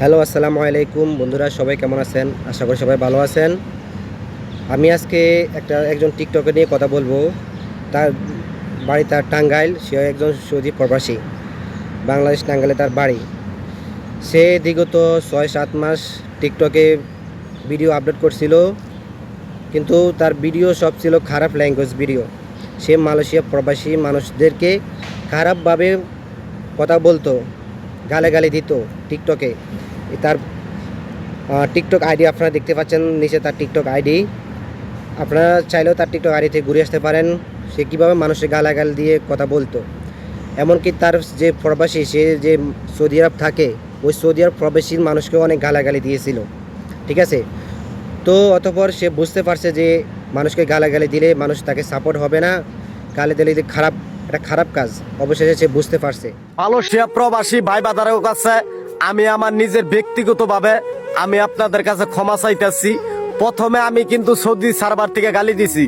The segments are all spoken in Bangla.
হ্যালো, আসসালামু আলাইকুম বন্ধুরা, সবাই কেমন আছেন? আশা করি সবাই ভালো আছেন। আমি আজকে একজন টিকটকার নিয়ে কথা বলবো। তার বাড়ি টাঙ্গাইল। সে একজন সৌদি প্রবাসী, বাংলাদেশ টাঙ্গাইলে তার বাড়ি। সে বিগত 6-7 মাস টিকটকে ভিডিও আপলোড করছিল, কিন্তু তার ভিডিও সব ছিল খারাপ ল্যাঙ্গুয়েজ ভিডিও। সে মালয়েশিয়া প্রবাসী মানুষদেরকে খারাপভাবে কথা বলতো, গালাগালি দিত টিকটকে। তার টিকটক আইডি আপনারা দেখতে পাচ্ছেন নিচে, তার টিকটক আইডি। আপনারা চাইলেও তার টিকটক আইডি থেকে ঘুরে আসতে পারেন। সে কীভাবে মানুষের গালাগাল দিয়ে কথা বলতো, এমনকি তার যে প্রবাসী, সে যে সৌদি আরব থাকে, ওই সৌদি আরব প্রবাসীর মানুষকেও অনেক গালাগালি দিয়েছিল। ঠিক আছে, তো অতঃপর সে বুঝতে পারছে যে মানুষকে গালাগালি দিলে মানুষ তাকে সাপোর্ট হবে না, গালি দিলে যে খারাপ, এটা খারাপ কাজ। অবশেষে সে বুঝতে পারছে। মালয়েশিয়া প্রবাসী ভাই বাদারের কাছে আমি আমার নিজের ব্যক্তিগতভাবে আমি আপনাদের কাছে ক্ষমা চাইতেছি। প্রথমে আমি কিন্তু সৌদি সার্ভার থেকে গালি দিছি,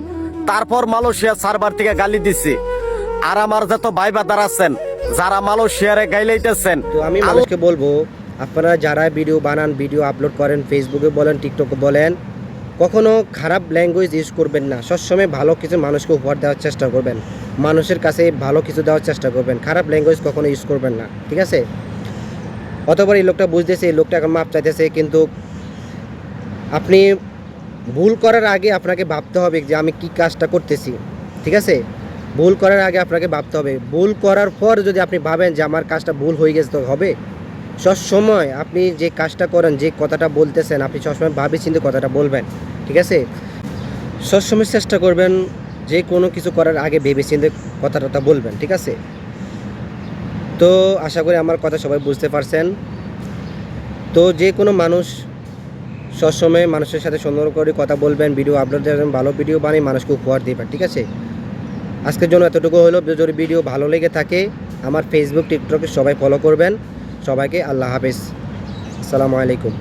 তারপর মালয়েশিয়া সার্ভার থেকে গালি দিছি। আর আমার যত ভাই বাদার আছেন যারা মালয়েশিয়ারে গাইলাইতেছেন, তো আমি মানুষকে বলবো, আপনারা যারা ভিডিও বানান, ভিডিও আপলোড করেন, ফেসবুকে বলেন, টিকটকে বলেন, কখনো খারাপ ল্যাঙ্গুয়েজ ইউজ করবেন না। সবসময় ভালো কিছু মানুষকে উপহার দেওয়ার চেষ্টা করবেন, মানুষের কাছে ভালো কিছু দেওয়ার চেষ্টা করবেন। খারাপ ল্যাঙ্গুয়েজ কখনো ইউজ করবেন না, ঠিক আছে? অতঃপর এই লোকটা বুঝতেছে, এই লোকটা এখন মাপ চাইতেছে, কিন্তু আপনি ভুল করার আগে আপনাকে ভাবতে হবে যে আমি কি কাজটা করতেছি। ঠিক আছে, ভুল করার আগে আপনাকে ভাবতে হবে। ভুল করার পর যদি আপনি ভাবেন যে আমার কাজটা ভুল হয়ে গেছে, তো হবে। সবসময় আপনি যে কাজটা করেন, যে কথাটা বলতেছেন, আপনি সবসময় ভাবে চিন্তে কথাটা বলবেন। ঠিক আছে, সবসময় চেষ্টা করবেন যে কোনো কিছু করার আগে ভেবে চিন্তে কথাটা বলবেন। ঠিক আছে, তো আশা করি আমার কথা সবাই বুঝতে পারছেন। তো যে কোনো মানুষ সবসময় মানুষের সাথে সুন্দর করে কথা বলবেন, ভিডিও আপলোড দেবেন, ভালো ভিডিও বানিয়ে মানুষকে উপহার দেবেন। ঠিক আছে, আজকের জন্য এতটুকু হলো। যদি ভিডিও ভালো লেগে থাকে, আমার ফেসবুক, টিকটকে সবাই ফলো করবেন। সবাইকে আল্লাহ হাফেজ, আসসালামু আলাইকুম।